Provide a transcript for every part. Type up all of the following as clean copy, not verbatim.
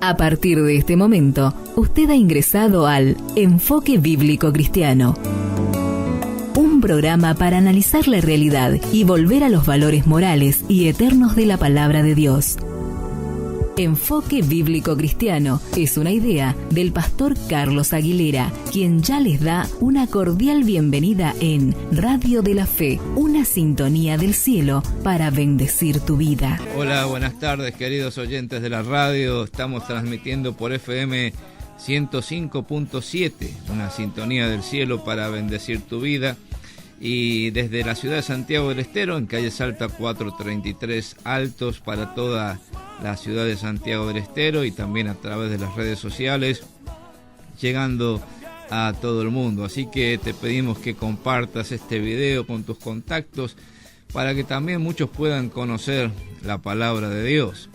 A partir de este momento, usted ha ingresado al Enfoque Bíblico Cristiano. Un programa para analizar la realidad y volver a los valores morales y eternos de la palabra de Dios. Enfoque Bíblico Cristiano es una idea del pastor Carlos Aguilera, quien ya les da una cordial bienvenida en Radio de la Fe, una sintonía del cielo para bendecir tu vida. Hola, buenas tardes, queridos oyentes de la radio. Estamos transmitiendo por FM 105.7, una sintonía del cielo para bendecir tu vida. Y desde la ciudad de Santiago del Estero, en calle Salta 433 Altos, para toda la ciudad de Santiago del Estero, y también a través de las redes sociales, llegando a todo el mundo. Así que te pedimos que compartas este video con tus contactos para que también muchos puedan conocer la palabra de Dios.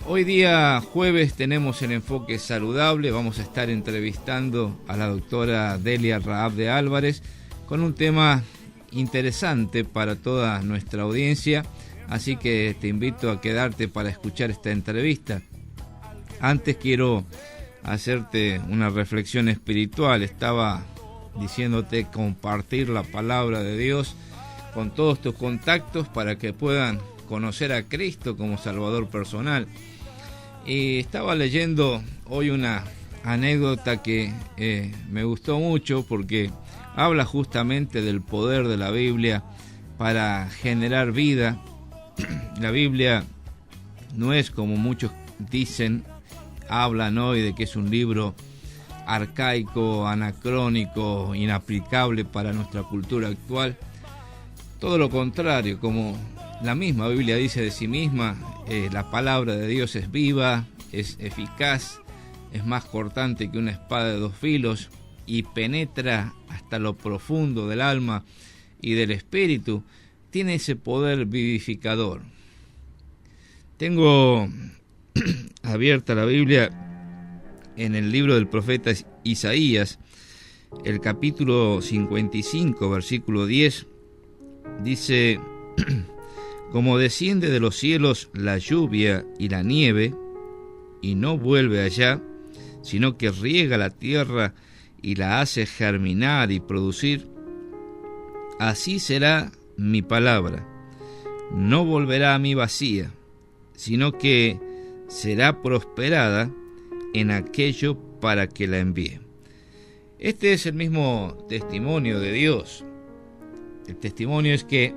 Hoy día jueves tenemos el enfoque saludable. Vamos a estar entrevistando a la doctora Delia Raab de Álvarez con un tema interesante para toda nuestra audiencia, así que te invito a quedarte para escuchar esta entrevista. Antes quiero hacerte una reflexión espiritual. Estaba diciéndote compartir la palabra de Dios con todos tus contactos para que puedan conocer a Cristo como Salvador personal. Y estaba leyendo hoy una anécdota que me gustó mucho porque habla justamente del poder de la Biblia para generar vida. La Biblia no es como muchos dicen, hablan hoy de que es un libro arcaico, anacrónico, inaplicable para nuestra cultura actual. Todo lo contrario, como la misma Biblia dice de sí misma, la palabra de Dios es viva, es eficaz, es más cortante que una espada de dos filos y penetra hasta lo profundo del alma y del espíritu. Tiene ese poder vivificador. Tengo abierta la Biblia en el libro del profeta Isaías, el capítulo 55, versículo 10, dice: como desciende de los cielos la lluvia y la nieve, y no vuelve allá, sino que riega la tierra y la hace germinar y producir, así será mi palabra. No volverá a mí vacía, sino que será prosperada en aquello para que la envíe. Este es el mismo testimonio de Dios. El testimonio es que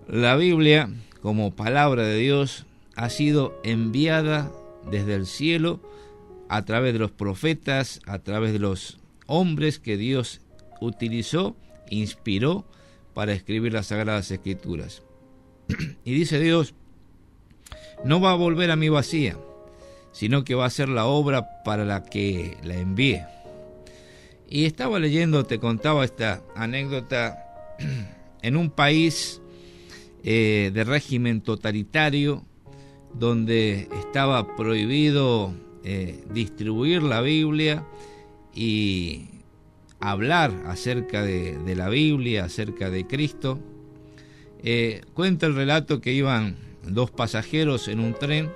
la Biblia, como palabra de Dios, ha sido enviada desde el cielo a través de los profetas, a través de los hombres que Dios utilizó, inspiró para escribir las Sagradas Escrituras. Y dice Dios, no va a volver a mí vacía, sino que va a hacer la obra para la que la envíe. Y estaba leyendo, te contaba esta anécdota, en un país de régimen totalitario, donde estaba prohibido distribuir la Biblia y hablar acerca de la Biblia, acerca de Cristo. Cuenta el relato que iban dos pasajeros en un tren.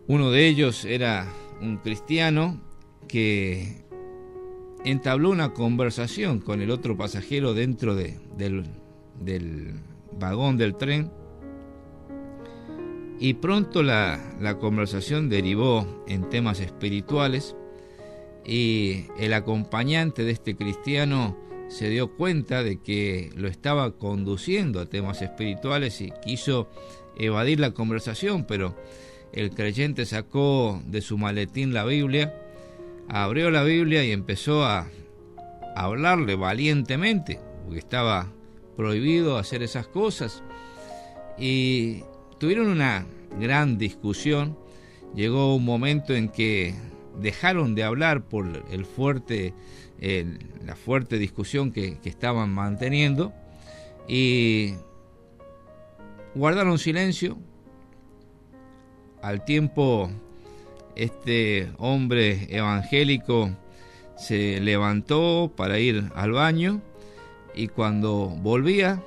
Uno de ellos era un cristiano que entabló una conversación con el otro pasajero dentro del vagón del tren, y pronto la conversación derivó en temas espirituales, y el acompañante de este cristiano se dio cuenta de que lo estaba conduciendo a temas espirituales y quiso evadir la conversación, pero el creyente sacó de su maletín la Biblia, abrió la Biblia y empezó a hablarle valientemente, porque estaba prohibido hacer esas cosas, y tuvieron una gran discusión. Llegó un momento en que dejaron de hablar por la fuerte discusión que estaban manteniendo, y guardaron silencio. Al tiempo, este hombre evangélico se levantó para ir al baño, y cuando volvía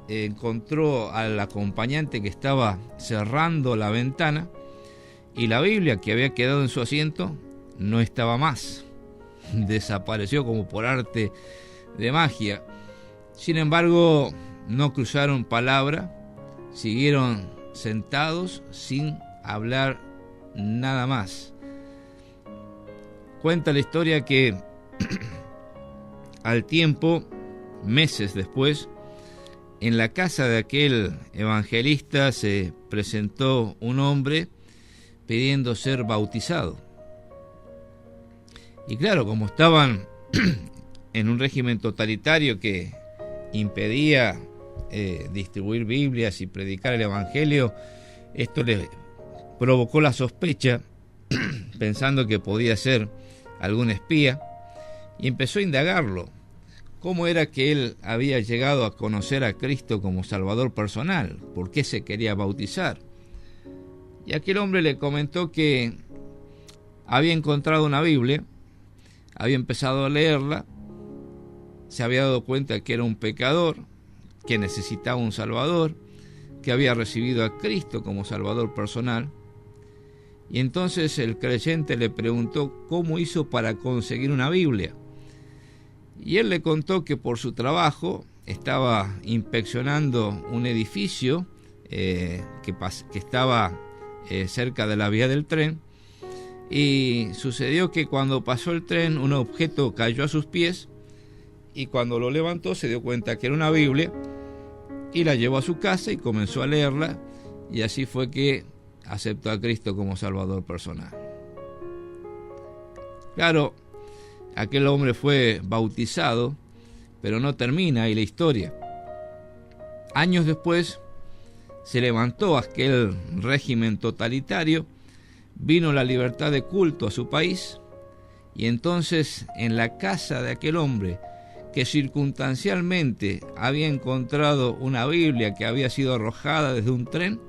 encontró al acompañante que estaba cerrando la ventana y la Biblia que había quedado en su asiento no estaba más. Desapareció como por arte de magia. Sin embargo, no cruzaron palabra, siguieron sentados sin hablar nada más. Cuenta la historia que al tiempo, meses después, en la casa de aquel evangelista se presentó un hombre pidiendo ser bautizado. Y claro, como estaban en un régimen totalitario que impedía distribuir Biblias y predicar el Evangelio, esto le provocó la sospecha, pensando que podía ser algún espía, y empezó a indagarlo. ¿Cómo era que él había llegado a conocer a Cristo como Salvador personal? ¿Por qué se quería bautizar? Y aquel hombre le comentó que había encontrado una Biblia, había empezado a leerla, se había dado cuenta que era un pecador, que necesitaba un Salvador, que había recibido a Cristo como Salvador personal. Y entonces el creyente le preguntó cómo hizo para conseguir una Biblia. Y él le contó que por su trabajo estaba inspeccionando un edificio que estaba cerca de la vía del tren, y sucedió que cuando pasó el tren un objeto cayó a sus pies, y cuando lo levantó se dio cuenta que era una Biblia y la llevó a su casa y comenzó a leerla, y así fue que aceptó a Cristo como Salvador personal. Claro, aquel hombre fue bautizado, pero no termina ahí la historia. Años después se levantó aquel régimen totalitario, vino la libertad de culto a su país, y entonces en la casa de aquel hombre, que circunstancialmente había encontrado una Biblia que había sido arrojada desde un tren,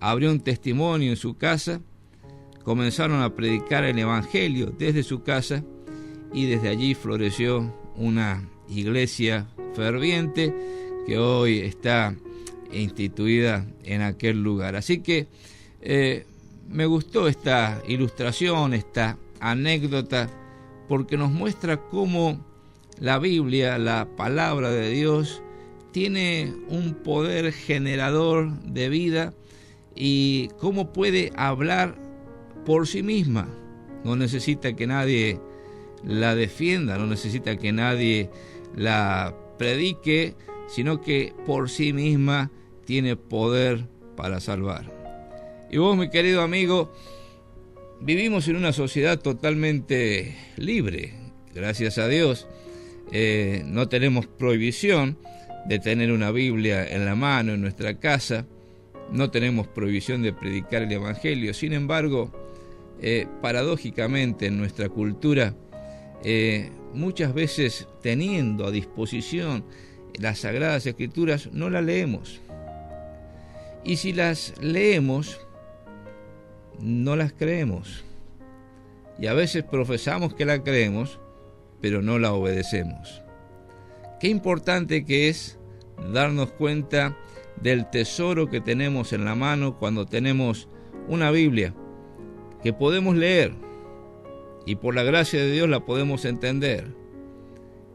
abrió un testimonio en su casa, comenzaron a predicar el Evangelio desde su casa, y desde allí floreció una iglesia ferviente que hoy está instituida en aquel lugar. Así que me gustó esta ilustración, esta anécdota, porque nos muestra cómo la Biblia, la palabra de Dios, tiene un poder generador de vida y cómo puede hablar por sí misma. No necesita que nadie la defienda, no necesita que nadie la predique, sino que por sí misma tiene poder para salvar. Y vos, mi querido amigo, vivimos en una sociedad totalmente libre, gracias a Dios. No tenemos prohibición de tener una Biblia en la mano en nuestra casa, no tenemos prohibición de predicar el Evangelio. Sin embargo, paradójicamente en nuestra cultura, muchas veces teniendo a disposición las Sagradas Escrituras, no las leemos. Y si las leemos, no las creemos. Y a veces profesamos que la creemos, pero no la obedecemos. Qué importante que es darnos cuenta del tesoro que tenemos en la mano cuando tenemos una Biblia que podemos leer y por la gracia de Dios la podemos entender,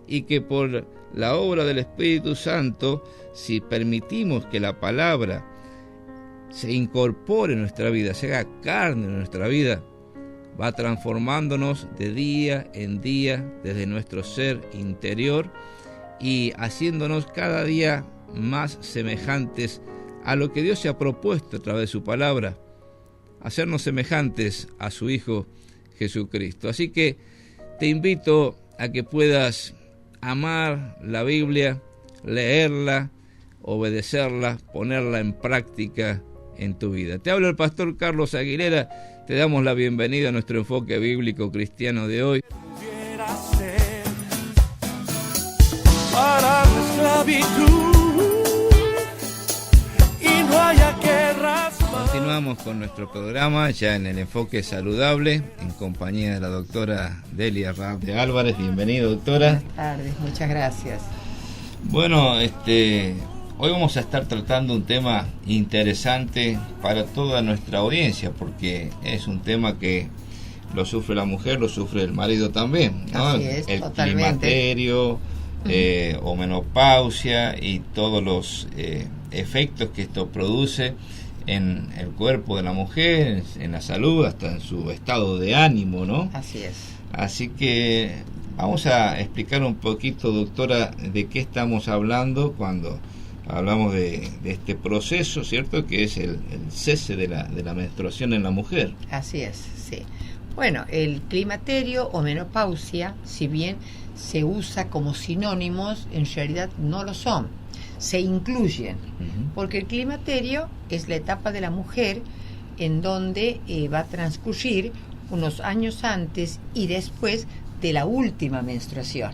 y que por la obra del Espíritu Santo, si permitimos que la palabra se incorpore en nuestra vida, se haga carne en nuestra vida, va transformándonos de día en día desde nuestro ser interior y haciéndonos cada día más semejantes a lo que Dios se ha propuesto a través de su palabra, hacernos semejantes a su Hijo Jesucristo. Así que te invito a que puedas amar la Biblia, leerla, obedecerla, ponerla en práctica en tu vida. Te habla el pastor Carlos Aguilera. Te damos la bienvenida a nuestro enfoque bíblico cristiano de hoy. Para la esclavitud y no haya guerras más. Continuamos con nuestro programa ya en el enfoque saludable en compañía de la doctora Delia Raab Álvarez. Bienvenida, doctora. Buenas tardes, muchas gracias. Bueno, Hoy vamos a estar tratando un tema interesante para toda nuestra audiencia, porque es un tema que lo sufre la mujer, lo sufre el marido también, ¿no? Así es, el totalmente. climaterio, o menopausia y todos los efectos que esto produce en el cuerpo de la mujer, en la salud, hasta en su estado de ánimo, ¿no? Así es. Así que vamos a explicar un poquito, doctora, de qué estamos hablando cuando hablamos de este proceso, ¿cierto? Que es el cese de la menstruación en la mujer. Así es, sí. Bueno, el climaterio o menopausia, si bien se usa como sinónimos, en realidad no lo son. Se incluyen, porque el climaterio es la etapa de la mujer en donde va a transcurrir unos años antes y después de la última menstruación.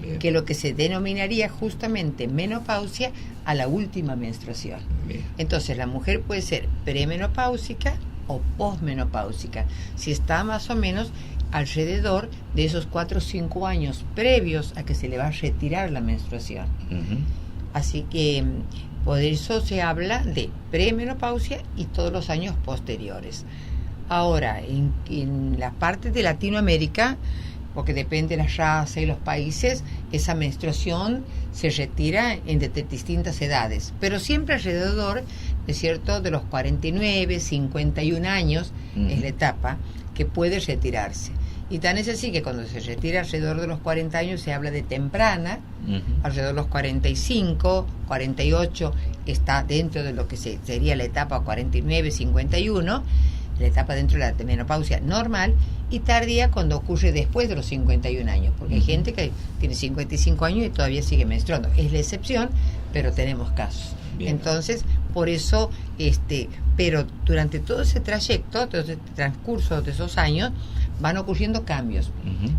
Bien. Que es lo que se denominaría justamente menopausia a la última menstruación. Bien. Entonces la mujer puede ser premenopáusica o posmenopáusica, si está más o menos alrededor de esos 4 o 5 años previos a que se le va a retirar la menstruación. Así que por eso se habla de premenopausia y todos los años posteriores. Ahora, en la parte de Latinoamérica, porque depende de la raza y los países, esa menstruación se retira en distintas edades, pero siempre alrededor, ¿es cierto?, de los 49, 51 años es la etapa que puede retirarse. Y tan es así que cuando se retira alrededor de los 40 años se habla de temprana, alrededor de los 45, 48 está dentro de lo que sería la etapa 49, 51, la etapa dentro de la menopausia normal, y tardía cuando ocurre después de los 51 años, porque hay gente que tiene 55 años y todavía sigue menstruando. Es la excepción, pero tenemos casos. Bien. Entonces, por eso, pero durante todo ese trayecto, todo ese transcurso de esos años, van ocurriendo cambios.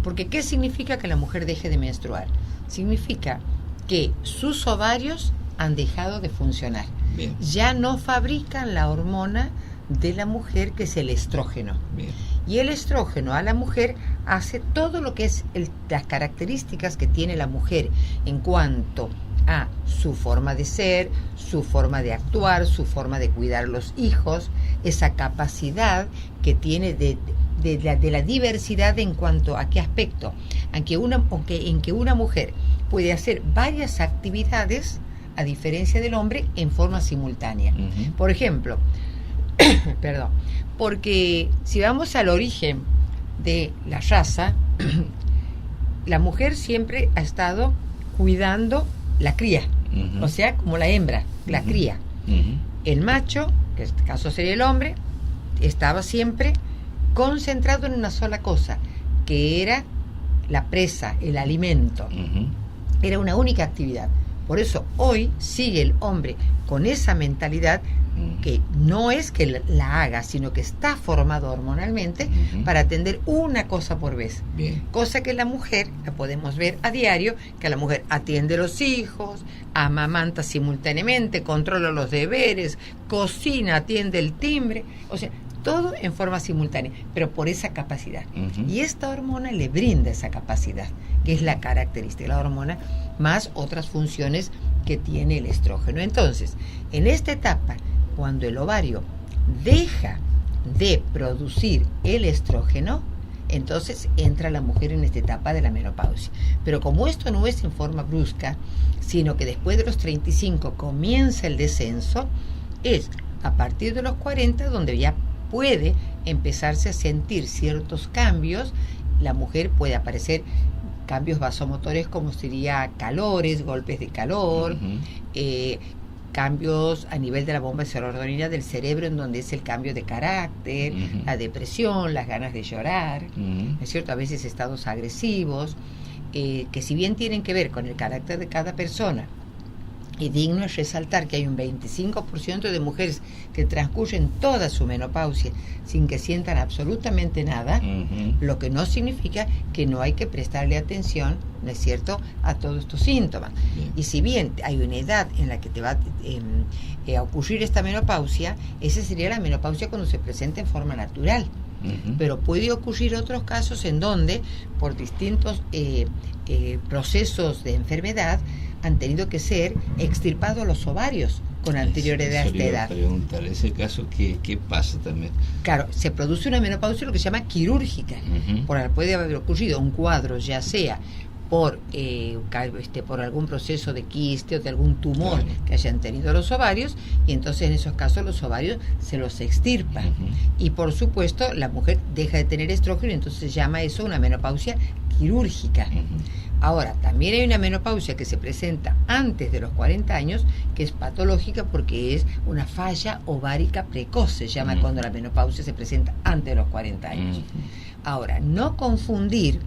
Porque ¿qué significa que la mujer deje de menstruar? Significa que sus ovarios han dejado de funcionar. Bien. Ya no fabrican la hormona de la mujer, que es el estrógeno. Bien. Y el estrógeno a la mujer hace todo lo que es las características que tiene la mujer en cuanto a su forma de ser, su forma de actuar, su forma de cuidar los hijos, esa capacidad que tiene de la diversidad en cuanto a qué aspecto, en que una mujer puede hacer varias actividades a diferencia del hombre en forma simultánea. Por ejemplo, perdón, porque si vamos al origen de la raza, la mujer siempre ha estado cuidando la cría, o sea, como la hembra, la cría. El macho, que en este caso sería el hombre, estaba siempre concentrado en una sola cosa, que era la presa, el alimento. Era una única actividad. Por eso hoy sigue el hombre con esa mentalidad, que no es que la haga, sino que está formado hormonalmente para atender una cosa por vez. Bien. Cosa que la mujer, la podemos ver a diario, que la mujer atiende los hijos, amamanta simultáneamente, controla los deberes, cocina, atiende el timbre, o sea, todo en forma simultánea, pero por esa capacidad. Y esta hormona le brinda esa capacidad, que es la característica de la hormona, más otras funciones que tiene el estrógeno. Entonces, en esta etapa, cuando el ovario deja de producir el estrógeno, entonces entra la mujer en esta etapa de la menopausia. Pero como esto no es en forma brusca, sino que después de los 35 comienza el descenso, es a partir de los 40 donde ya puede empezarse a sentir ciertos cambios. La mujer puede aparecer cambios vasomotores, como sería calores, golpes de calor, cambios a nivel de la bomba de serotonina del cerebro, en donde es el cambio de carácter, la depresión, las ganas de llorar, ¿es cierto? A veces estados agresivos, que si bien tienen que ver con el carácter de cada persona, y digno es resaltar que hay un 25% de mujeres que transcurren toda su menopausia sin que sientan absolutamente nada, lo que no significa que no hay que prestarle atención, ¿no es cierto?, a todos estos síntomas. Bien. Y si bien hay una edad en la que te va a ocurrir esta menopausia, esa sería la menopausia cuando se presenta en forma natural. Pero puede ocurrir otros casos en donde, por distintos procesos de enfermedad, han tenido que ser extirpados los ovarios con anterioridad a esta edad. Preguntar, ese caso, ¿qué pasa también? Claro, se produce una menopausia lo que se llama quirúrgica. Puede haber ocurrido un cuadro, ya sea por algún proceso de quiste o de algún tumor que hayan tenido los ovarios, y entonces en esos casos los ovarios se los extirpan. Y por supuesto la mujer deja de tener estrógeno, y entonces se llama eso una menopausia quirúrgica. Ahora, también hay una menopausia que se presenta antes de los 40 años, que es patológica porque es una falla ovárica precoz, se llama cuando la menopausia se presenta antes de los 40 años. Ahora, no confundir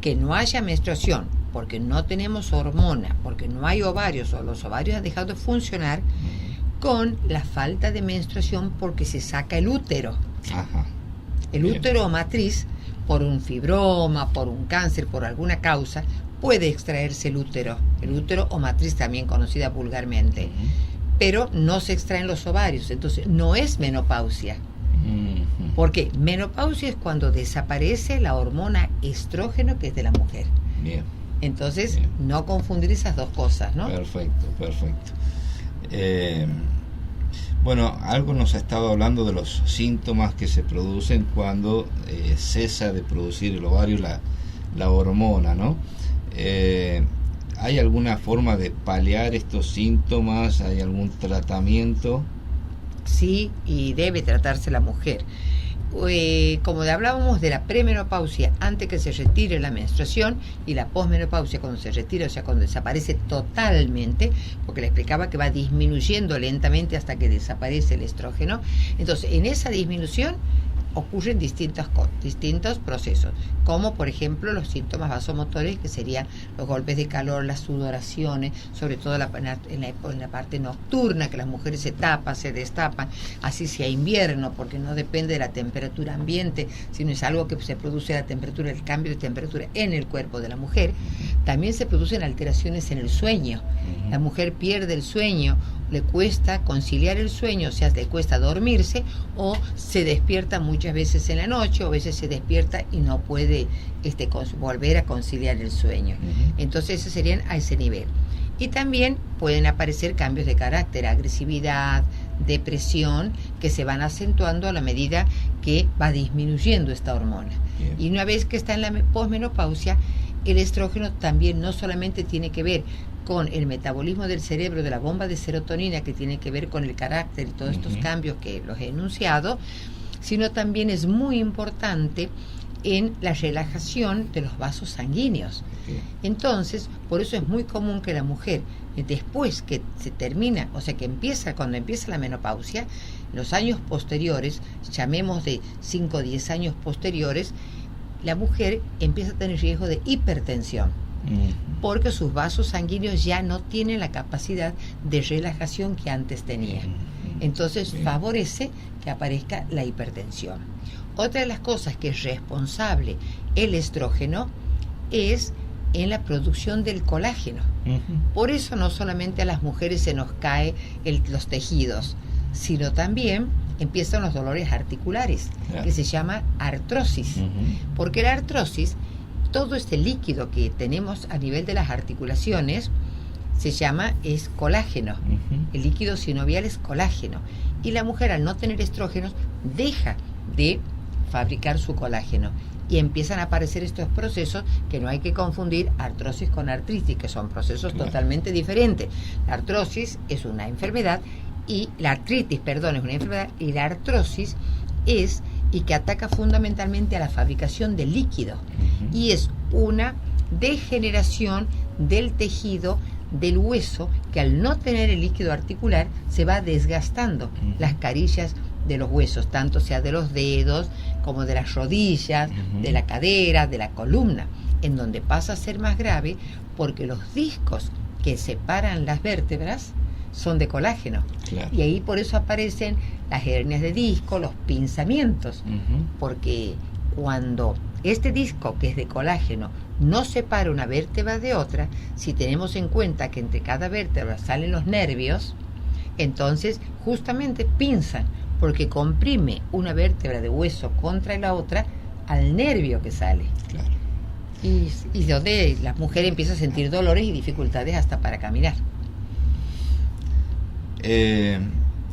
que no haya menstruación porque no tenemos hormona, porque no hay ovarios o los ovarios han dejado de funcionar, con la falta de menstruación porque se saca el útero. El útero o matriz, por un fibroma, por un cáncer, por alguna causa, puede extraerse el útero o matriz, también conocida vulgarmente, pero no se extraen los ovarios, entonces no es menopausia. Porque menopausia es cuando desaparece la hormona estrógeno, que es de la mujer. Bien. Entonces, Bien. No confundir esas dos cosas, ¿no? Perfecto. Bueno, algo nos ha estado hablando de los síntomas que se producen cuando cesa de producir el ovario la hormona, ¿no? ¿Hay alguna forma de paliar estos síntomas? ¿Hay algún tratamiento? Sí, y debe tratarse la mujer. Como hablábamos de la premenopausia antes que se retire la menstruación, y la posmenopausia cuando se retira, o sea, cuando desaparece totalmente, porque le explicaba que va disminuyendo lentamente hasta que desaparece el estrógeno. Entonces, en esa disminución ocurren distintos procesos, como por ejemplo los síntomas vasomotores, que serían los golpes de calor, las sudoraciones, sobre todo en la parte nocturna, que las mujeres se tapan, se destapan, así sea invierno, porque no depende de la temperatura ambiente, sino es algo que se produce la temperatura, el cambio de temperatura en el cuerpo de la mujer. También se producen alteraciones en el sueño. La mujer pierde el sueño, le cuesta conciliar el sueño, o sea, le cuesta dormirse, o se despierta muchas veces en la noche, o a veces se despierta y no puede volver a conciliar el sueño. Entonces, esos serían a ese nivel. Y también pueden aparecer cambios de carácter, agresividad, depresión, que se van acentuando a la medida que va disminuyendo esta hormona. Bien. Y una vez que está en la posmenopausia, el estrógeno también no solamente tiene que ver con el metabolismo del cerebro, de la bomba de serotonina, que tiene que ver con el carácter y todos estos cambios que los he enunciado, sino también es muy importante en la relajación de los vasos sanguíneos. Entonces, por eso es muy común que la mujer, después que se termina, o sea, cuando empieza la menopausia, los años posteriores, llamemos de 5 o 10 años posteriores, la mujer empieza a tener riesgo de hipertensión, porque sus vasos sanguíneos ya no tienen la capacidad de relajación que antes tenían. Entonces favorece que aparezca la hipertensión. Otra de las cosas que es responsable el estrógeno es en la producción del colágeno. Por eso no solamente a las mujeres se nos cae los tejidos, sino también empiezan los dolores articulares, que se llama artrosis. Porque la artrosis, todo este líquido que tenemos a nivel de las articulaciones, es colágeno. El líquido sinovial es colágeno. Y la mujer, al no tener estrógenos, deja de fabricar su colágeno. Y empiezan a aparecer estos procesos que no hay que confundir artrosis con artritis, que son procesos totalmente diferentes. La artrosis es una enfermedad, y la artritis, es una enfermedad, y la artrosis y que ataca fundamentalmente a la fabricación de líquido. Y es una degeneración del tejido del hueso, que al no tener el líquido articular se va desgastando las carillas de los huesos, tanto sea de los dedos como de las rodillas, de la cadera, de la columna, en donde pasa a ser más grave porque los discos que separan las vértebras son de colágeno. Y ahí por eso aparecen las hernias de disco, los pinzamientos, porque cuando este disco, que es de colágeno, no separa una vértebra de otra, si tenemos en cuenta que entre cada vértebra salen los nervios, entonces justamente pinzan, porque comprime una vértebra de hueso contra la otra al nervio que sale. Claro. Y donde la mujer empieza a sentir dolores y dificultades hasta para caminar.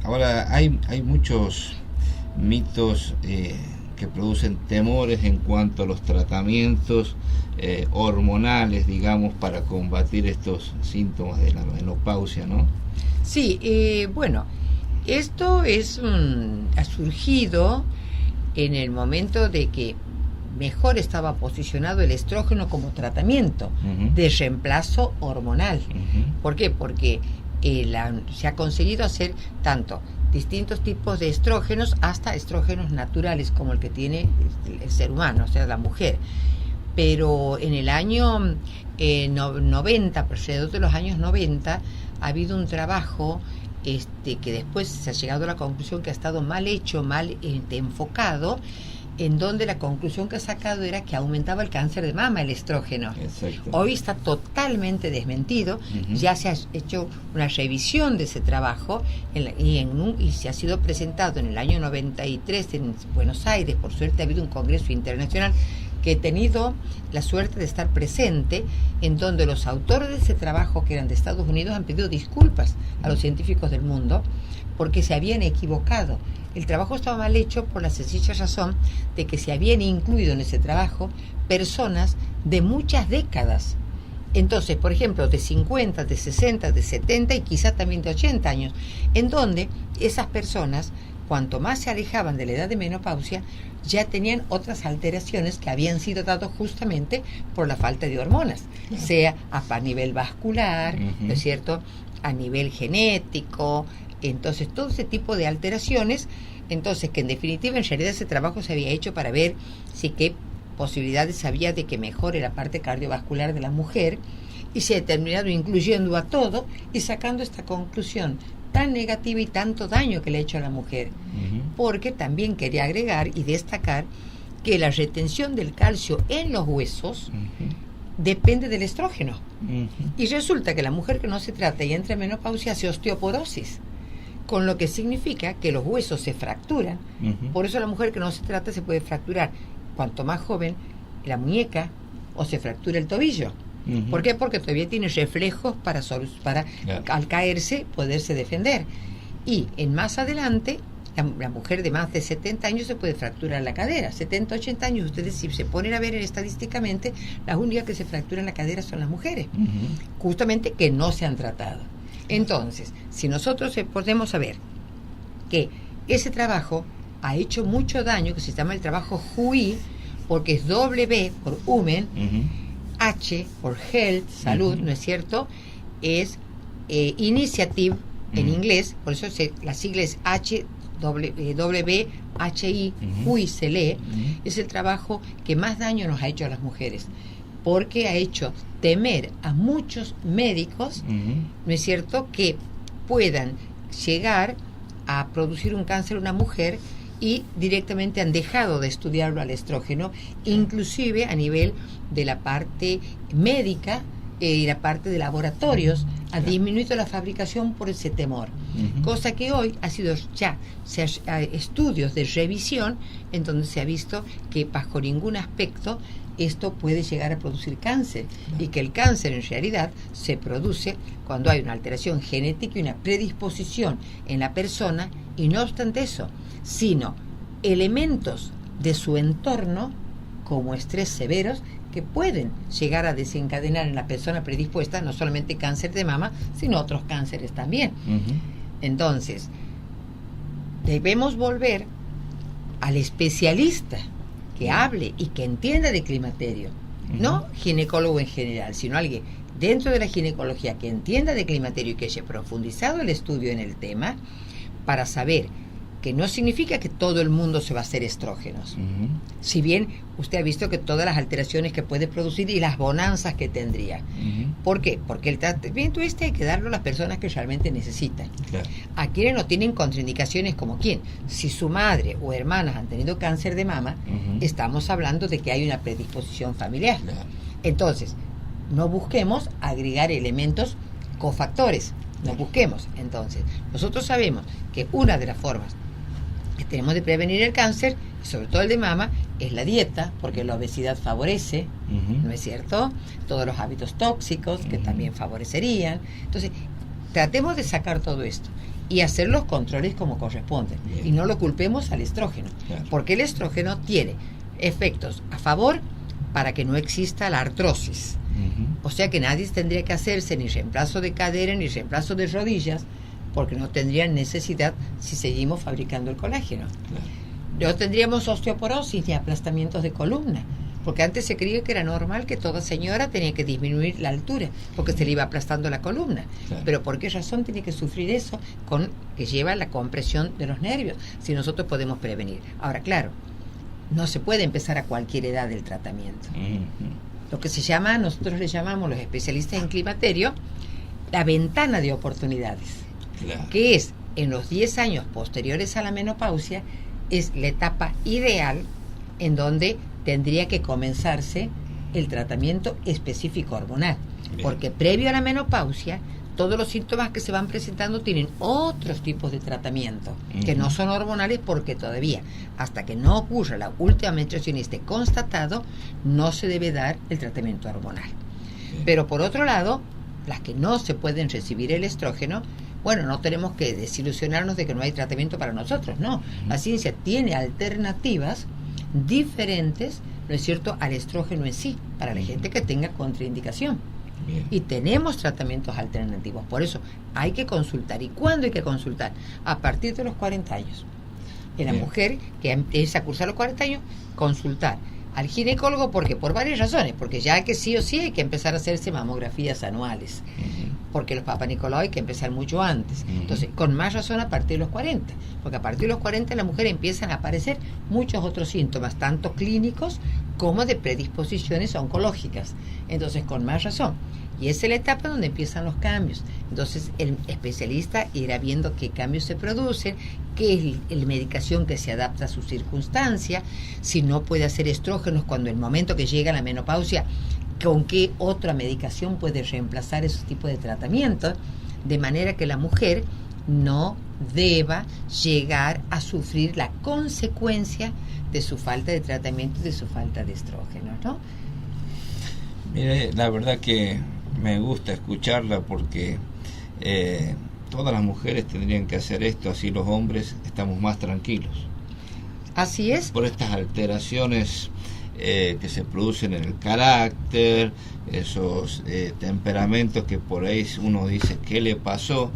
Ahora hay muchos mitos que producen temores en cuanto a los tratamientos hormonales, digamos, para combatir estos síntomas de la menopausia, ¿no? Sí, bueno, esto ha surgido en el momento de que mejor estaba posicionado el estrógeno como tratamiento de reemplazo hormonal. ¿Por qué? Porque se ha conseguido hacer tanto distintos tipos de estrógenos hasta estrógenos naturales como el que tiene el ser humano, o sea, la mujer. Pero en el año 90, alrededor de los años 90, ha habido un trabajo que después se ha llegado a la conclusión que ha estado mal hecho, mal enfocado, en donde la conclusión que ha sacado era que aumentaba el cáncer de mama el estrógeno. Exacto. Hoy está totalmente desmentido. Ya se ha hecho una revisión de ese trabajo y se ha sido presentado en el año 93 en Buenos Aires. Por suerte ha habido un congreso internacional que he tenido la suerte de estar presente, en donde los autores de ese trabajo, que eran de Estados Unidos, han pedido disculpas a los científicos del mundo porque se habían equivocado. El trabajo estaba mal hecho por la sencilla razón de que se habían incluido en ese trabajo personas de muchas décadas. Entonces, por ejemplo, de 50, de 60, de 70 y quizá también de 80 años, en donde esas personas, cuanto más se alejaban de la edad de menopausia, ya tenían otras alteraciones que habían sido dadas justamente por la falta de hormonas, sea a nivel vascular, ¿no es cierto?, a nivel genético. Entonces, todo ese tipo de alteraciones, entonces, que en definitiva, en realidad ese trabajo se había hecho para ver si qué posibilidades había de que mejore la parte cardiovascular de la mujer, y se ha terminado incluyendo a todo y sacando esta conclusión tan negativa y tanto daño que le ha hecho a la mujer. Porque también quería agregar y destacar que la retención del calcio en los huesos depende del estrógeno. Y resulta que la mujer que no se trata y entra en menopausia hace osteoporosis, con lo que significa que los huesos se fracturan. Por eso la mujer que no se trata se puede fracturar, cuanto más joven, la muñeca, o se fractura el tobillo. ¿Por qué? Porque todavía tiene reflejos para al caerse poderse defender. Y más adelante, la mujer de más de 70 años se puede fracturar la cadera. 70, 80 años, ustedes si se ponen a ver estadísticamente, las únicas que se fracturan la cadera son las mujeres, justamente que no se han tratado. Entonces, si nosotros podemos saber que ese trabajo ha hecho mucho daño, que se llama el trabajo HUI, porque es W por Women, H por Health, Salud, ¿no es cierto? Es Initiative en inglés, por eso la sigla es WHI, HUI se lee, es el trabajo que más daño nos ha hecho a las mujeres, porque ha hecho temer a muchos médicos, ¿no es cierto?, que puedan llegar a producir un cáncer en una mujer, y directamente han dejado de estudiarlo al estrógeno, inclusive a nivel de la parte médica y la parte de laboratorios, ha disminuido la fabricación por ese temor. Cosa que hoy ha sido estudios de revisión en donde se ha visto que bajo ningún aspecto esto puede llegar a producir cáncer, y que el cáncer en realidad se produce cuando hay una alteración genética y una predisposición en la persona, y no obstante eso, sino elementos de su entorno como estrés severos que pueden llegar a desencadenar en la persona predispuesta no solamente cáncer de mama, sino otros cánceres también. Entonces, debemos volver al especialista que hable y que entienda de climaterio, no ginecólogo en general, sino alguien dentro de la ginecología que entienda de climaterio y que haya profundizado el estudio en el tema, para saber que no significa que todo el mundo se va a hacer estrógenos. Si bien usted ha visto que todas las alteraciones que puede producir y las bonanzas que tendría. ¿Por qué? Porque el tratamiento hay que darlo a las personas que realmente necesitan. A quienes no tienen contraindicaciones, como quién. Si su madre o hermanas han tenido cáncer de mama, estamos hablando de que hay una predisposición familiar. Entonces, no busquemos agregar elementos cofactores. No busquemos. Entonces, nosotros sabemos que una de las formas tenemos de prevenir el cáncer, sobre todo el de mama, es la dieta, porque la obesidad favorece, ¿no es cierto? Todos los hábitos tóxicos que también favorecerían. Entonces, tratemos de sacar todo esto y hacer los controles como corresponden. Y no lo culpemos al estrógeno, porque el estrógeno tiene efectos a favor para que no exista la artrosis. O sea que nadie tendría que hacerse ni reemplazo de cadera ni reemplazo de rodillas, porque no tendrían necesidad si seguimos fabricando el colágeno. No tendríamos osteoporosis ni aplastamientos de columna, porque antes se creía que era normal que toda señora tenía que disminuir la altura porque se le iba aplastando la columna. Pero ¿por qué razón tiene que sufrir eso que lleva la compresión de los nervios si nosotros podemos prevenir? Ahora, claro, no se puede empezar a cualquier edad del tratamiento. Lo que se llama, nosotros le llamamos los especialistas en climaterio, la ventana de oportunidades, que es en los 10 años posteriores a la menopausia, es la etapa ideal en donde tendría que comenzarse el tratamiento específico hormonal. Porque previo a la menopausia, todos los síntomas que se van presentando tienen otros tipos de tratamiento que no son hormonales, porque todavía, hasta que no ocurra la última menstruación y esté constatado, no se debe dar el tratamiento hormonal. Pero por otro lado, las que no se pueden recibir el estrógeno, bueno, no tenemos que desilusionarnos de que no hay tratamiento para nosotros, no. La ciencia tiene alternativas diferentes, ¿no es cierto?, al estrógeno en sí, para la gente que tenga contraindicación. Y tenemos tratamientos alternativos, por eso hay que consultar. ¿Y cuándo hay que consultar? A partir de los 40 años. En la mujer que empieza a cursar los 40 años, consultar al ginecólogo, porque por varias razones, porque ya que sí o sí hay que empezar a hacerse mamografías anuales, porque los Papa Nicolau hay que empezar mucho antes. Entonces, con más razón a partir de los 40, porque a partir de los 40 en la mujer empiezan a aparecer muchos otros síntomas, tanto clínicos como de predisposiciones oncológicas. Entonces, con más razón. Y esa es la etapa donde empiezan los cambios. Entonces, el especialista irá viendo qué cambios se producen, qué es la medicación que se adapta a su circunstancia, si no puede hacer estrógenos cuando el momento que llega la menopausia, con qué otra medicación puede reemplazar esos tipos de tratamientos, de manera que la mujer no deba llegar a sufrir la consecuencia de su falta de tratamiento y de su falta de estrógeno, ¿no? Mire, la verdad que me gusta escucharla, porque todas las mujeres tendrían que hacer esto, así los hombres estamos más tranquilos. Así es. Por estas alteraciones que se producen en el carácter, esos temperamentos que por ahí uno dice ¿qué le pasó?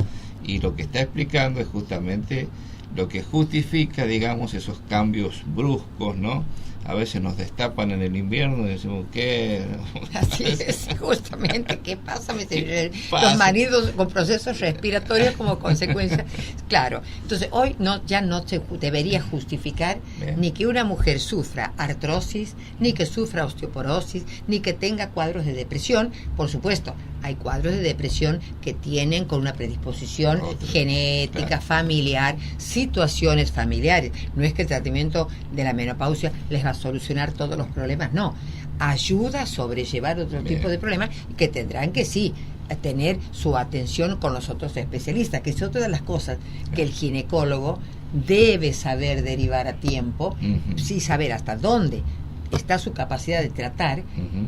Y lo que está explicando es justamente lo que justifica, digamos, esos cambios bruscos, ¿no? A veces nos destapan en el invierno y decimos, ¿qué? Así es, justamente, ¿qué pasa? Los maridos con procesos respiratorios como consecuencia. Claro, entonces hoy ya no se debería justificar ni que una mujer sufra artrosis, ni que sufra osteoporosis, ni que tenga cuadros de depresión. Por supuesto, hay cuadros de depresión que tienen con una predisposición genética, familiar, situaciones familiares. No es que el tratamiento de la menopausia les va a solucionar todos los problemas, no. Ayuda a sobrellevar otro tipo de problemas que tendrán que tener su atención con los otros especialistas, que es otra de las cosas que el ginecólogo debe saber derivar a tiempo, sí saber hasta dónde está su capacidad de tratar.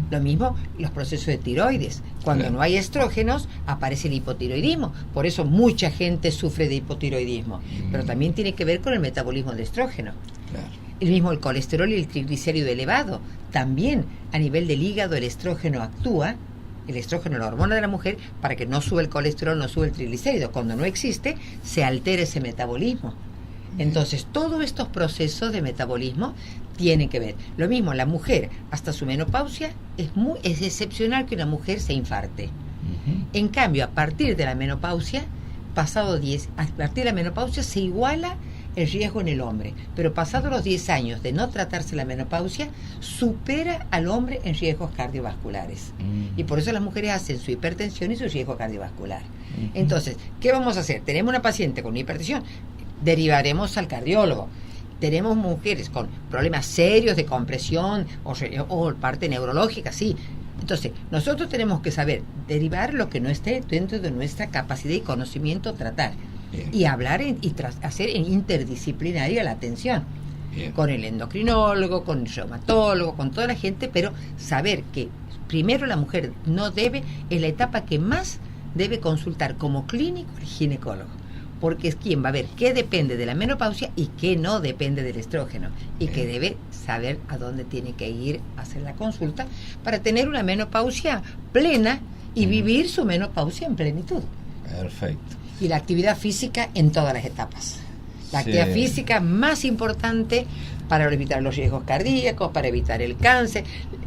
Lo mismo los procesos de tiroides. Cuando no hay estrógenos, aparece el hipotiroidismo. Por eso mucha gente sufre de hipotiroidismo. Pero también tiene que ver con el metabolismo del estrógeno. El mismo el colesterol y el triglicérido elevado. También a nivel del hígado el estrógeno actúa, el estrógeno, la hormona de la mujer, para que no suba el colesterol, no sube el triglicérido. Cuando no existe, se altera ese metabolismo. Entonces, todos estos procesos de metabolismo tienen que ver. Lo mismo, la mujer, hasta su menopausia, es excepcional que una mujer se infarte. En cambio, a partir de la menopausia, a partir de la menopausia se iguala el riesgo en el hombre, pero pasados los 10 años de no tratarse la menopausia, supera al hombre en riesgos cardiovasculares. Y por eso las mujeres hacen su hipertensión y su riesgo cardiovascular. Entonces, ¿qué vamos a hacer? Tenemos una paciente con hipertensión, derivaremos al cardiólogo. Tenemos mujeres con problemas serios de compresión o parte neurológica, sí. Entonces, nosotros tenemos que saber derivar lo que no esté dentro de nuestra capacidad y conocimiento, tratar. Bien. Y hablar hacer en interdisciplinaria la atención. Bien. Con el endocrinólogo, con el reumatólogo, con toda la gente, pero saber que primero la mujer es la etapa que más debe consultar como clínico el ginecólogo, porque es quien va a ver qué depende de la menopausia y qué no depende del estrógeno, y que debe saber a dónde tiene que ir a hacer la consulta para tener una menopausia plena y vivir su menopausia en plenitud. Perfecto. Y la actividad física en todas las etapas. La actividad física más importante para evitar los riesgos cardíacos, para evitar el cáncer,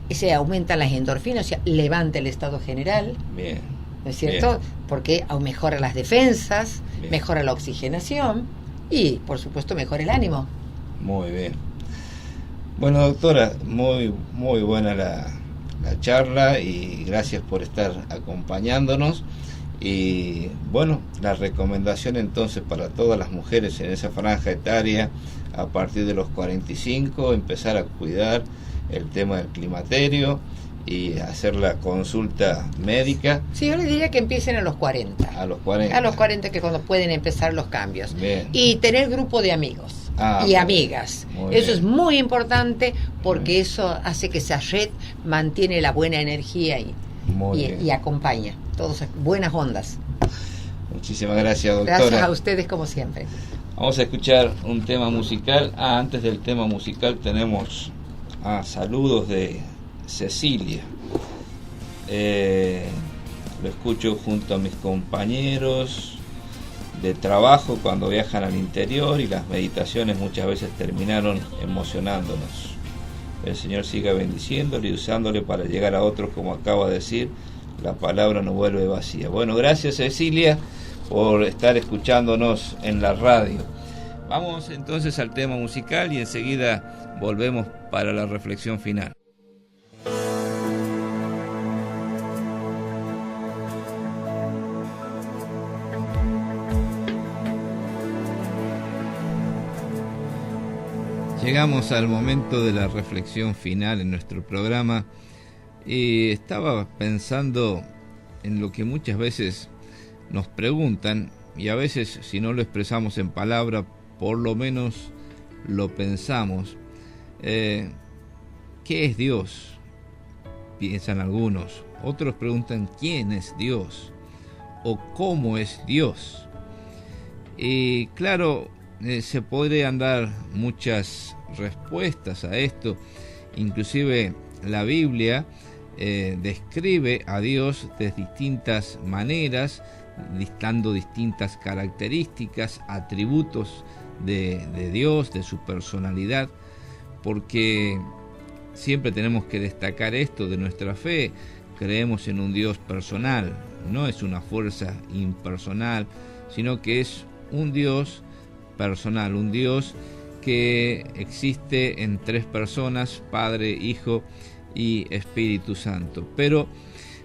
se aumentan las endorfinas, o sea, levanta el estado general. Bien. ¿No es cierto? Bien. Porque mejora las defensas, bien, mejora la oxigenación y, por supuesto, mejora el ánimo. Muy bien. Bueno, doctora, muy buena la charla y gracias por estar acompañándonos. Y bueno, la recomendación entonces para todas las mujeres en esa franja etaria, a partir de los 45, empezar a cuidar el tema del climaterio y hacer la consulta médica. Sí, yo les diría que empiecen a los 40. A los 40. A los 40, que es cuando pueden empezar los cambios. Bien. Y tener grupo de amigos y amigas. Eso es muy importante porque eso hace que esa red mantiene la buena energía y acompaña. Todas buenas ondas. Muchísimas gracias, doctora. Gracias a ustedes como siempre. Vamos a escuchar un tema musical. Antes del tema musical tenemos saludos de Cecilia. Lo escucho junto a mis compañeros de trabajo cuando viajan al interior y las meditaciones muchas veces terminaron emocionándonos. El Señor siga bendiciéndole y usándole para llegar a otros, como acaba de decir, la palabra no vuelve vacía. Bueno, gracias Cecilia por estar escuchándonos en la radio. Vamos entonces al tema musical y enseguida volvemos para la reflexión final. Llegamos al momento de la reflexión final en nuestro programa y estaba pensando en lo que muchas veces nos preguntan y a veces si no lo expresamos en palabra, por lo menos lo pensamos. ¿Qué es Dios? Piensan algunos. Otros preguntan ¿quién es Dios? ¿O cómo es Dios? Y claro, se podrían dar muchas respuestas a esto. Inclusive la Biblia describe a Dios de distintas maneras, dando distintas características, atributos de Dios, de su personalidad, porque siempre tenemos que destacar esto de nuestra fe. Creemos en un Dios personal, no es una fuerza impersonal, sino que es un Dios personal, un Dios que existe en tres personas, Padre, Hijo y Espíritu Santo. Pero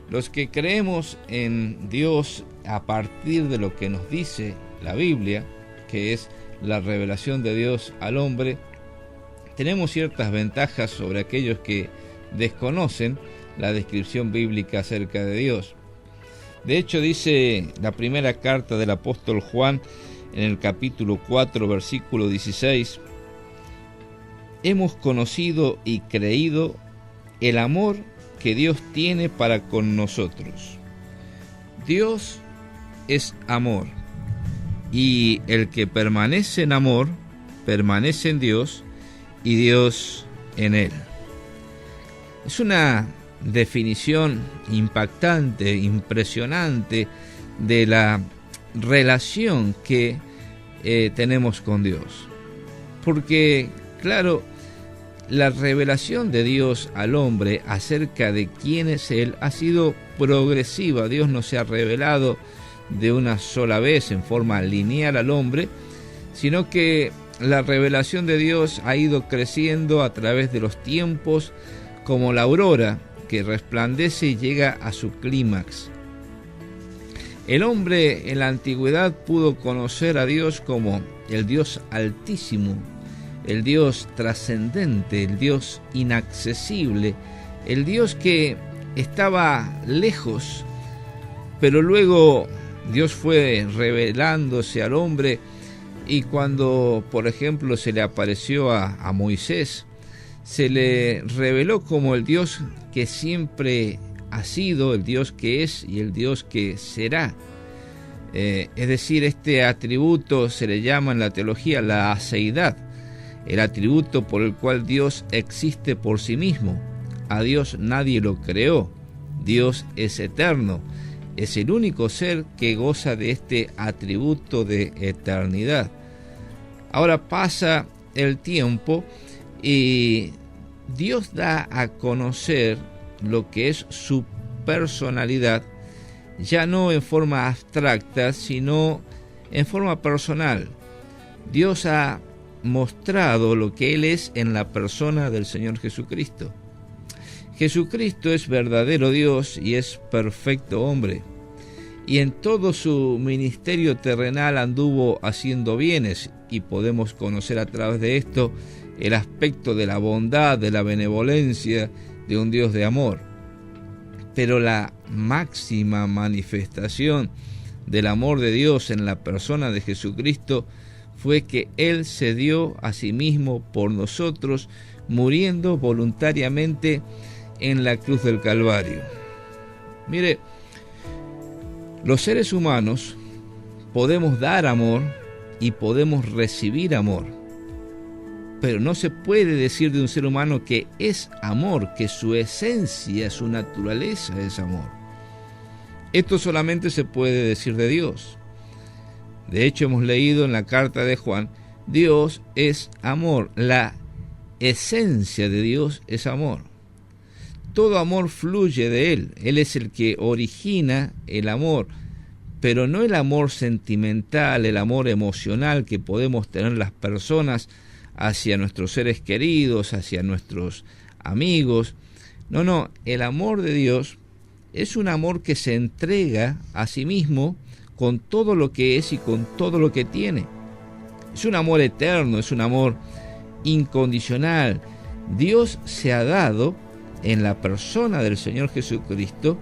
los que creemos en Dios a partir de lo que nos dice la Biblia, que es la revelación de Dios al hombre, tenemos ciertas ventajas sobre aquellos que desconocen la descripción bíblica acerca de Dios. De hecho, dice la primera carta del apóstol Juan en el capítulo 4, versículo 16: hemos conocido y creído el amor que Dios tiene para con nosotros. Dios es amor, y el que permanece en amor, permanece en Dios, y Dios en él. Es una definición impactante, impresionante de la relación que tenemos con Dios. Porque, claro, la revelación de Dios al hombre acerca de quién es Él ha sido progresiva. Dios no se ha revelado de una sola vez en forma lineal al hombre, sino que la revelación de Dios ha ido creciendo a través de los tiempos, como la aurora que resplandece y llega a su clímax. El hombre en la antigüedad pudo conocer a Dios como el Dios altísimo, el Dios trascendente, el Dios inaccesible, el Dios que estaba lejos, pero luego Dios fue revelándose al hombre, y cuando, por ejemplo, se le apareció a Moisés, se le reveló como el Dios que siempre ha sido, el Dios que es y el Dios que será. Es decir, este atributo se le llama en la teología la aseidad, el atributo por el cual Dios existe por sí mismo. A Dios nadie lo creó, Dios es eterno, es el único ser que goza de este atributo de eternidad. Ahora pasa el tiempo y Dios da a conocer lo que es su personalidad, ya no en forma abstracta, sino en forma personal. Dios ha mostrado lo que Él es en la persona del Señor Jesucristo. Jesucristo es verdadero Dios y es perfecto hombre, y en todo su ministerio terrenal anduvo haciendo bienes, y podemos conocer a través de esto el aspecto de la bondad, de la benevolencia de un Dios de amor. Pero la máxima manifestación del amor de Dios en la persona de Jesucristo fue que Él se dio a sí mismo por nosotros, muriendo voluntariamente en la cruz del Calvario. Mire, los seres humanos podemos dar amor y podemos recibir amor, pero no se puede decir de un ser humano que es amor, que su esencia, su naturaleza es amor. Esto solamente se puede decir de Dios. De hecho, hemos leído en la carta de Juan, Dios es amor, la esencia de Dios es amor. Todo amor fluye de Él, Él es el que origina el amor, pero no el amor sentimental, el amor emocional que podemos tener las personas hacia nuestros seres queridos, hacia nuestros amigos. No, el amor de Dios es un amor que se entrega a sí mismo con todo lo que es y con todo lo que tiene. Es un amor eterno, es un amor incondicional. Dios se ha dado en la persona del Señor Jesucristo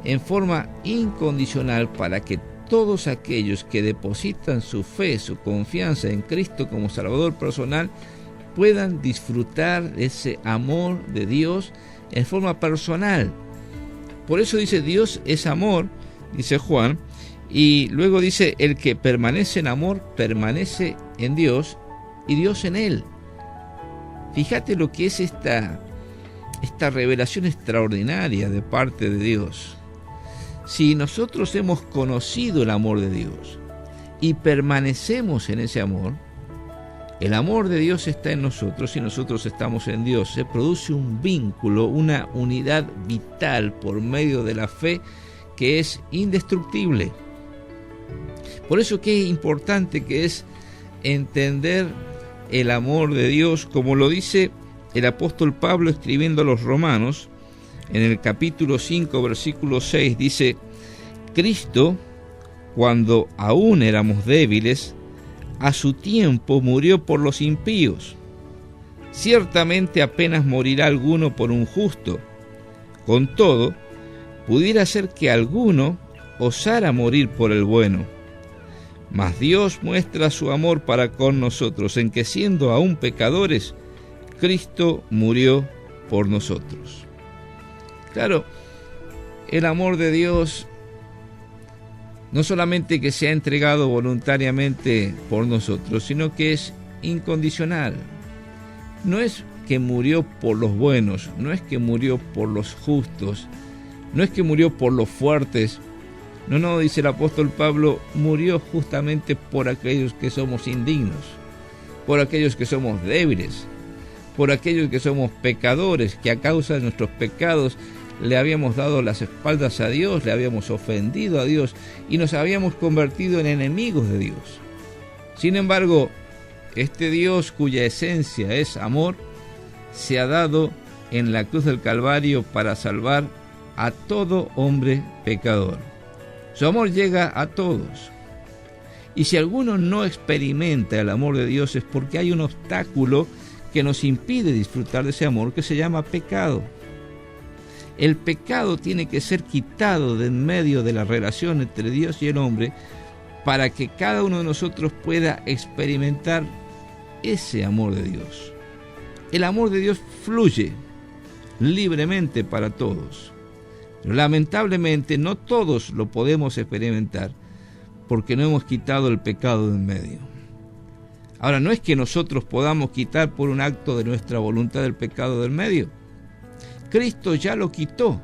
en forma incondicional para que todos aquellos que depositan su fe, su confianza en Cristo como Salvador personal, puedan disfrutar de ese amor de Dios en forma personal. Por eso dice Dios es amor, dice Juan, y luego dice el que permanece en amor permanece en Dios y Dios en él. Fíjate lo que es esta revelación extraordinaria de parte de Dios. Si nosotros hemos conocido el amor de Dios y permanecemos en ese amor, el amor de Dios está en nosotros y nosotros estamos en Dios. Se produce un vínculo, una unidad vital por medio de la fe que es indestructible. Por eso qué importante que es entender el amor de Dios, como lo dice el apóstol Pablo escribiendo a los Romanos, en el capítulo 5, versículo 6, dice: Cristo, cuando aún éramos débiles, a su tiempo murió por los impíos. Ciertamente apenas morirá alguno por un justo. Con todo, pudiera ser que alguno osara morir por el bueno. Mas Dios muestra su amor para con nosotros, en que siendo aún pecadores, Cristo murió por nosotros. Claro, el amor de Dios no solamente que se ha entregado voluntariamente por nosotros, sino que es incondicional. No es que murió por los buenos, no es que murió por los justos, no es que murió por los fuertes. No, dice el apóstol Pablo, murió justamente por aquellos que somos indignos, por aquellos que somos débiles, por aquellos que somos pecadores, que a causa de nuestros pecados le habíamos dado las espaldas a Dios, le habíamos ofendido a Dios y nos habíamos convertido en enemigos de Dios. Sin embargo, este Dios cuya esencia es amor, se ha dado en la cruz del Calvario para salvar a todo hombre pecador. Su amor llega a todos. Y si alguno no experimenta el amor de Dios es porque hay un obstáculo que nos impide disfrutar de ese amor que se llama pecado. El pecado tiene que ser quitado de en medio de la relación entre Dios y el hombre para que cada uno de nosotros pueda experimentar ese amor de Dios. El amor de Dios fluye libremente para todos. Pero lamentablemente no todos lo podemos experimentar porque no hemos quitado el pecado de en medio. Ahora, no es que nosotros podamos quitar por un acto de nuestra voluntad el pecado del medio. Cristo ya lo quitó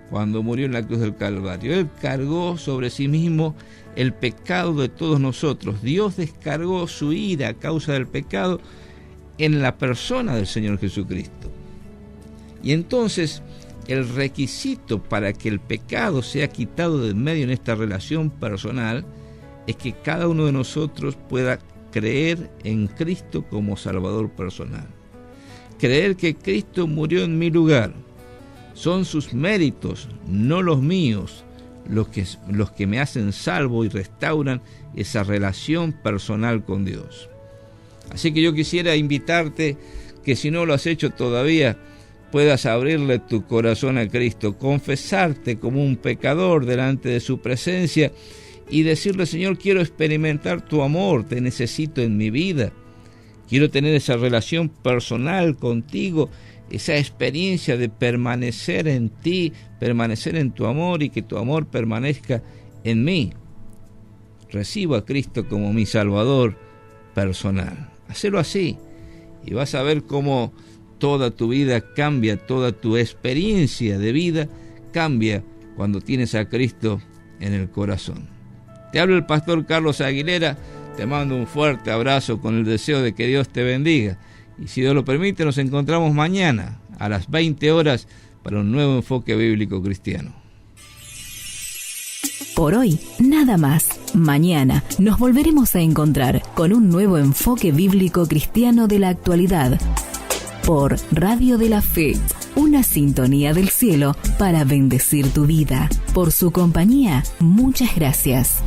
cuando murió en la cruz del Calvario. Él cargó sobre sí mismo el pecado de todos nosotros. Dios descargó su ira a causa del pecado en la persona del Señor Jesucristo. Y entonces el requisito para que el pecado sea quitado de en medio en esta relación personal es que cada uno de nosotros pueda creer en Cristo como Salvador personal. Creer que Cristo murió en mi lugar. Son sus méritos, no los míos, los que me hacen salvo y restauran esa relación personal con Dios. Así que yo quisiera invitarte que si no lo has hecho todavía, puedas abrirle tu corazón a Cristo, confesarte como un pecador delante de su presencia y decirle: Señor, quiero experimentar tu amor, te necesito en mi vida, quiero tener esa relación personal contigo, esa experiencia de permanecer en ti, permanecer en tu amor y que tu amor permanezca en mí. Recibo a Cristo como mi Salvador personal. Hacelo así y vas a ver cómo toda tu vida cambia, toda tu experiencia de vida cambia cuando tienes a Cristo en el corazón. Te habla el pastor Carlos Aguilera, te mando un fuerte abrazo con el deseo de que Dios te bendiga. Y si Dios lo permite, nos encontramos mañana a las 20 horas para un nuevo enfoque bíblico cristiano. Por hoy, nada más. Mañana nos volveremos a encontrar con un nuevo enfoque bíblico cristiano de la actualidad. Por Radio de la Fe, una sintonía del cielo para bendecir tu vida. Por su compañía, muchas gracias.